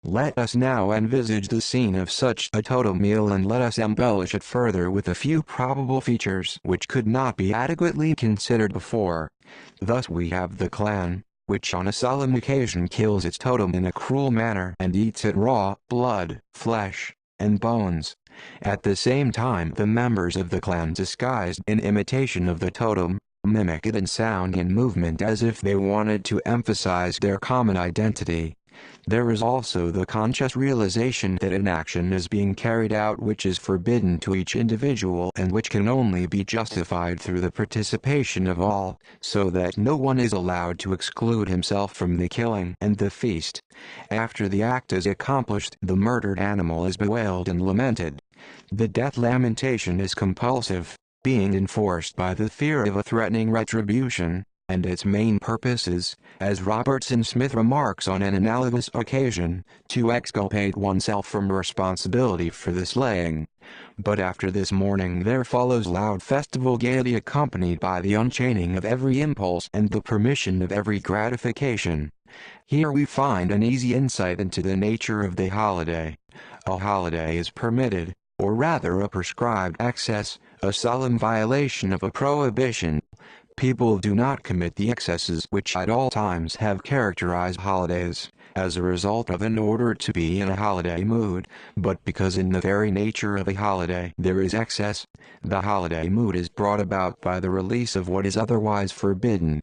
Let us now envisage the scene of such a totem meal, and let us embellish it further with a few probable features which could not be adequately considered before. Thus we have the clan, which on a solemn occasion kills its totem in a cruel manner and eats it raw, blood, flesh, and bones. At the same time the members of the clan, disguised in imitation of the totem, mimic it in sound and movement as if they wanted to emphasize their common identity. There is also the conscious realization that an action is being carried out which is forbidden to each individual and which can only be justified through the participation of all, so that no one is allowed to exclude himself from the killing and the feast. After the act is accomplished, the murdered animal is bewailed and lamented. The death lamentation is compulsive, being enforced by the fear of a threatening retribution, and its main purpose is, as Robertson Smith remarks on an analogous occasion, to exculpate oneself from responsibility for the slaying. But after this mourning there follows loud festival gaiety, accompanied by the unchaining of every impulse and the permission of every gratification. Here we find an easy insight into the nature of the holiday. A holiday is permitted, or rather a prescribed excess, a solemn violation of a prohibition. People do not commit the excesses which at all times have characterized holidays, as a result of in order to be in a holiday mood, but because in the very nature of a holiday there is excess. The holiday mood is brought about by the release of what is otherwise forbidden.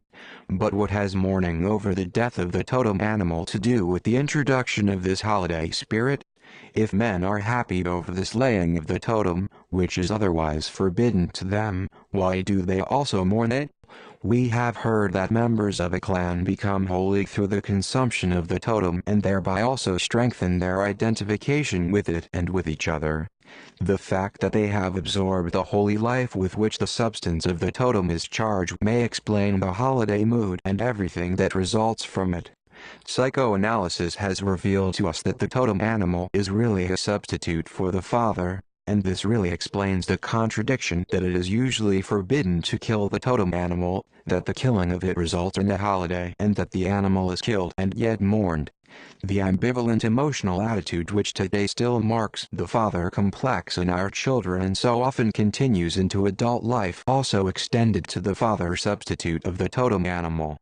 But what has mourning over the death of the totem animal to do with the introduction of this holiday spirit? If men are happy over the slaying of the totem, which is otherwise forbidden to them, why do they also mourn it? We have heard that members of a clan become holy through the consumption of the totem and thereby also strengthen their identification with it and with each other. The fact that they have absorbed the holy life with which the substance of the totem is charged may explain the holiday mood and everything that results from it. Psychoanalysis has revealed to us that the totem animal is really a substitute for the father, and this really explains the contradiction that it is usually forbidden to kill the totem animal, that the killing of it results in a holiday, and that the animal is killed and yet mourned. The ambivalent emotional attitude which today still marks the father complex in our children and so often continues into adult life also extended to the father substitute of the totem animal.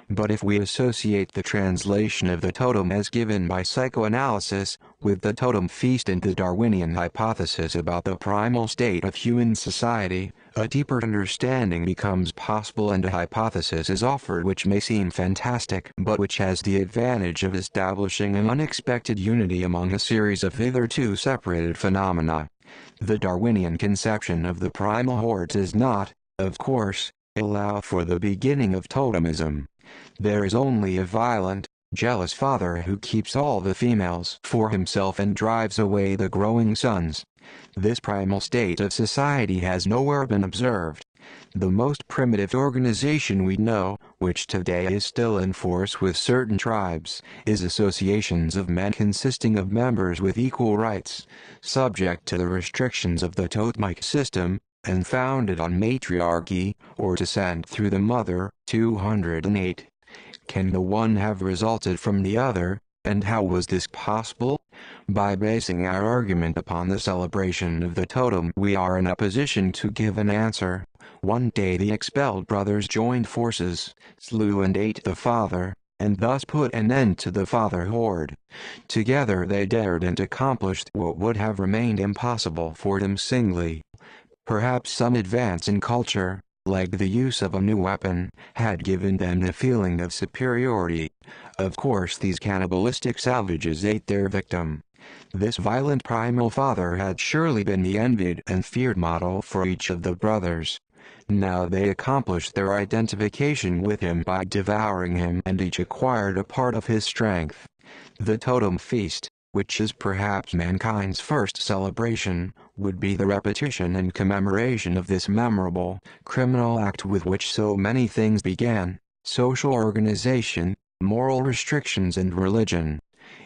But if we associate the translation of the totem as given by psychoanalysis with the totem feast and the Darwinian hypothesis about the primal state of human society, a deeper understanding becomes possible and a hypothesis is offered which may seem fantastic but which has the advantage of establishing an unexpected unity among a series of hitherto separated phenomena. The Darwinian conception of the primal horde does not, of course, allow for the beginning of totemism. There is only a violent, jealous father who keeps all the females for himself and drives away the growing sons. This primal state of society has nowhere been observed. The most primitive organization we know, which today is still in force with certain tribes, is associations of men consisting of members with equal rights, subject to the restrictions of the totemic system, and founded on matriarchy, or descent through the mother. 208. Can the one have resulted from the other, and how was this possible? By basing our argument upon the celebration of the totem we are in a position to give an answer. One day the expelled brothers joined forces, slew and ate the father, and thus put an end to the father horde. Together they dared and accomplished what would have remained impossible for them singly. Perhaps some advance in culture, like the use of a new weapon, had given them the feeling of superiority. Of course these cannibalistic savages ate their victim. This violent primal father had surely been the envied and feared model for each of the brothers. Now they accomplished their identification with him by devouring him, and each acquired a part of his strength. The totem feast, which is perhaps mankind's first celebration, would be the repetition and commemoration of this memorable, criminal act with which so many things began: social organization, moral restrictions and religion.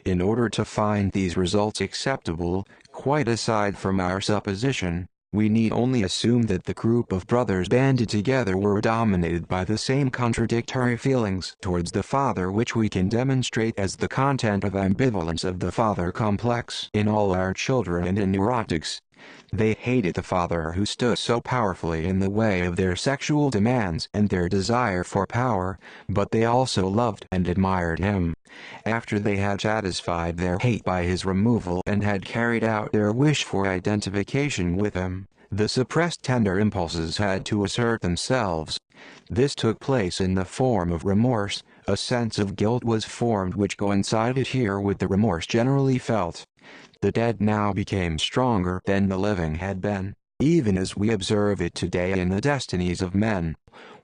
In order to find these results acceptable, quite aside from our supposition, We need only assume that the group of brothers banded together were dominated by the same contradictory feelings towards the father, which we can demonstrate as the content of ambivalence of the father complex in all our children and in neurotics. They hated the father who stood so powerfully in the way of their sexual demands and their desire for power, but they also loved and admired him. After they had satisfied their hate by his removal and had carried out their wish for identification with him, the suppressed tender impulses had to assert themselves. This took place in the form of remorse. A sense of guilt was formed which coincided here with the remorse generally felt. The dead now became stronger than the living had been, even as we observe it today in the destinies of men.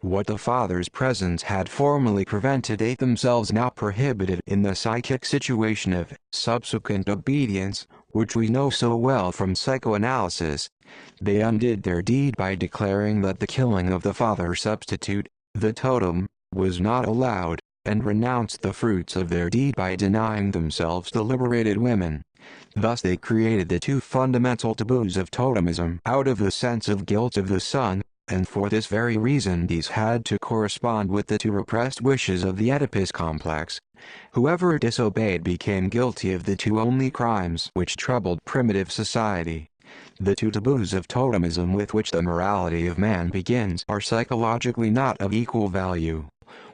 What the Father's presence had formerly prevented, they themselves now prohibited in the psychic situation of subsequent obedience, which we know so well from psychoanalysis. They undid their deed by declaring that the killing of the Father substitute, the totem, was not allowed, and renounced the fruits of their deed by denying themselves the liberated women. Thus they created the two fundamental taboos of totemism out of the sense of guilt of the son, and for this very reason these had to correspond with the two repressed wishes of the Oedipus complex. Whoever disobeyed became guilty of the two only crimes which troubled primitive society. The two taboos of totemism with which the morality of man begins are psychologically not of equal value.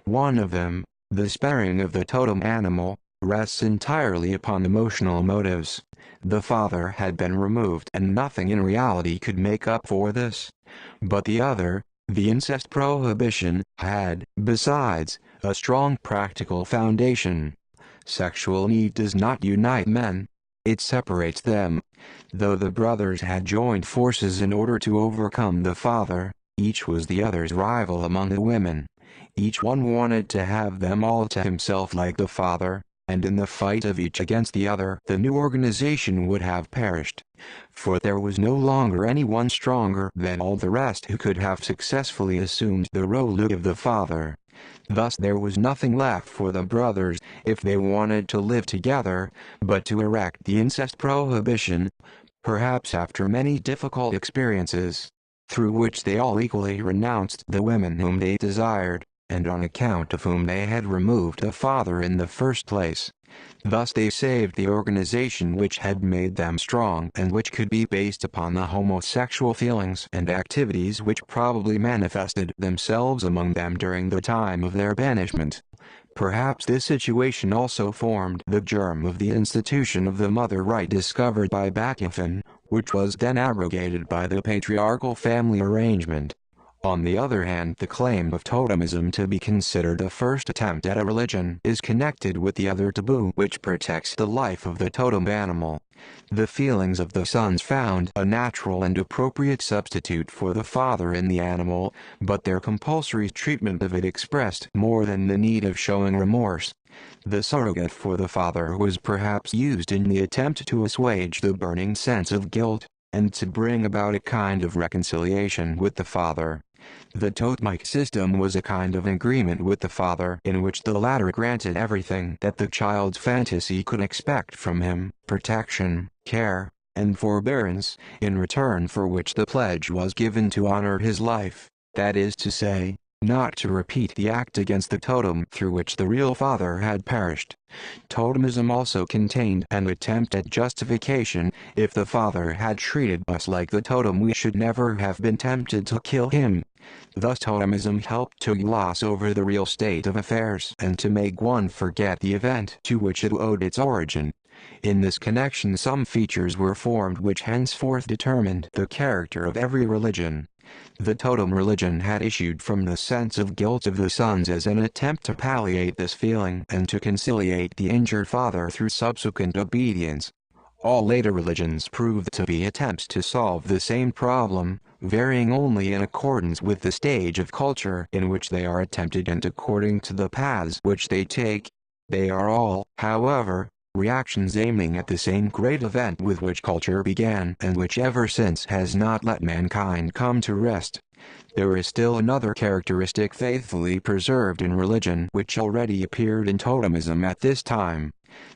One of them, the sparing of the totem animal, rests entirely upon emotional motives. The father had been removed and nothing in reality could make up for this. But the other, the incest prohibition, had, besides, a strong practical foundation. Sexual need does not unite men. It separates them. Though the brothers had joined forces in order to overcome the father, each was the other's rival among the women. Each one wanted to have them all to himself like the father, and in the fight of each against the other the new organization would have perished. For there was no longer anyone stronger than all the rest who could have successfully assumed the role of the father. Thus there was nothing left for the brothers, if they wanted to live together, but to erect the incest prohibition, perhaps after many difficult experiences, through which they all equally renounced the women whom they desired, and on account of whom they had removed the father in the first place. Thus they saved the organization which had made them strong and which could be based upon the homosexual feelings and activities which probably manifested themselves among them during the time of their banishment. Perhaps this situation also formed the germ of the institution of the mother right discovered by Bakunin, which was then abrogated by the patriarchal family arrangement. On the other hand, the claim of totemism to be considered the first attempt at a religion is connected with the other taboo which protects the life of the totem animal. The feelings of the sons found a natural and appropriate substitute for the father in the animal, but their compulsory treatment of it expressed more than the need of showing remorse. The surrogate for the father was perhaps used in the attempt to assuage the burning sense of guilt, and to bring about a kind of reconciliation with the father. The totemic system was a kind of agreement with the father in which the latter granted everything that the child's fantasy could expect from him, protection, care, and forbearance, in return for which the pledge was given to honor his life, that is to say, not to repeat the act against the totem through which the real father had perished. Totemism also contained an attempt at justification. If the father had treated us like the totem, we should never have been tempted to kill him. Thus totemism helped to gloss over the real state of affairs and to make one forget the event to which it owed its origin. In this connection some features were formed which henceforth determined the character of every religion. The totem religion had issued from the sense of guilt of the sons as an attempt to palliate this feeling and to conciliate the injured father through subsequent obedience. All later religions proved to be attempts to solve the same problem, varying only in accordance with the stage of culture in which they are attempted and according to the paths which they take. They are all, however, reactions aiming at the same great event with which culture began and which ever since has not let mankind come to rest. There is still another characteristic faithfully preserved in religion which already appeared in totemism at this time.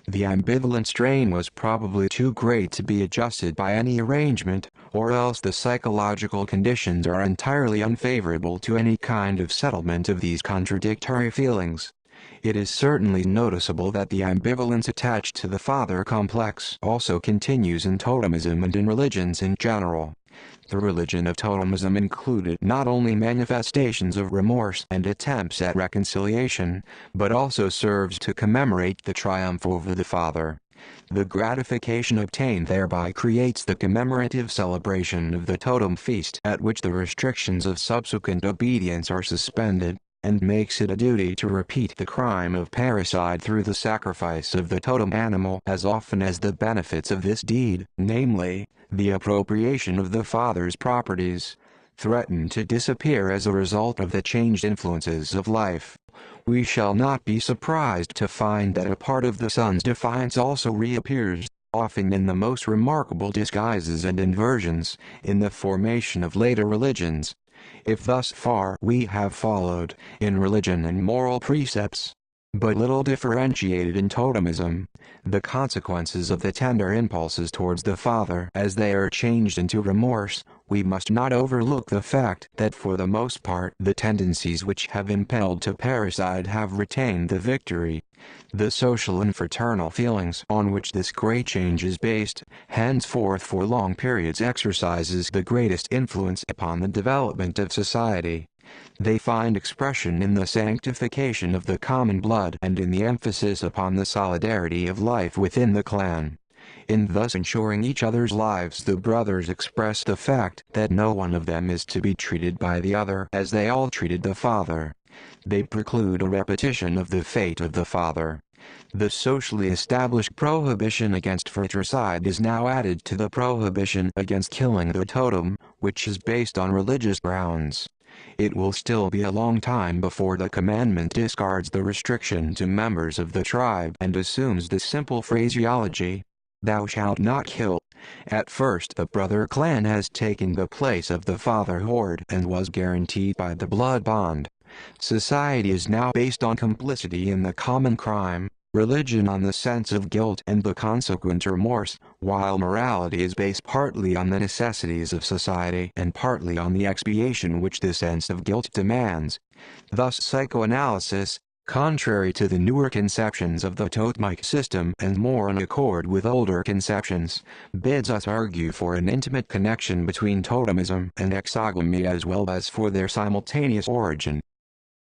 The ambivalent strain was probably too great to be adjusted by any arrangement, or else the psychological conditions are entirely unfavorable to any kind of settlement of these contradictory feelings. It is certainly noticeable that the ambivalence attached to the father complex also continues in totemism and in religions in general. The religion of totemism included not only manifestations of remorse and attempts at reconciliation, but also serves to commemorate the triumph over the father. The gratification obtained thereby creates the commemorative celebration of the totem feast at which the restrictions of subsequent obedience are suspended, and makes it a duty to repeat the crime of parricide through the sacrifice of the totem animal as often as the benefits of this deed, namely, the appropriation of the father's properties, threaten to disappear as a result of the changed influences of life. We shall not be surprised to find that a part of the son's defiance also reappears, often in the most remarkable disguises and inversions, in the formation of later religions. If thus far we have followed, in religion and moral precepts, but little differentiated in totemism, the consequences of the tender impulses towards the father as they are changed into remorse, we must not overlook the fact that for the most part the tendencies which have impelled to parricide have retained the victory. The social and fraternal feelings on which this great change is based, henceforth for long periods exercises the greatest influence upon the development of society. They find expression in the sanctification of the common blood and in the emphasis upon the solidarity of life within the clan. In thus ensuring each other's lives, the brothers express the fact that no one of them is to be treated by the other as they all treated the father. They preclude a repetition of the fate of the father. The socially established prohibition against fratricide is now added to the prohibition against killing the totem, which is based on religious grounds. It will still be a long time before the commandment discards the restriction to members of the tribe and assumes the simple phraseology, "Thou shalt not kill." At first the brother clan has taken the place of the father horde and was guaranteed by the blood bond. Society is now based on complicity in the common crime, religion on the sense of guilt and the consequent remorse, while morality is based partly on the necessities of society and partly on the expiation which the sense of guilt demands. Thus psychoanalysis, contrary to the newer conceptions of the totemic system and more in accord with older conceptions, bids us argue for an intimate connection between totemism and exogamy as well as for their simultaneous origin.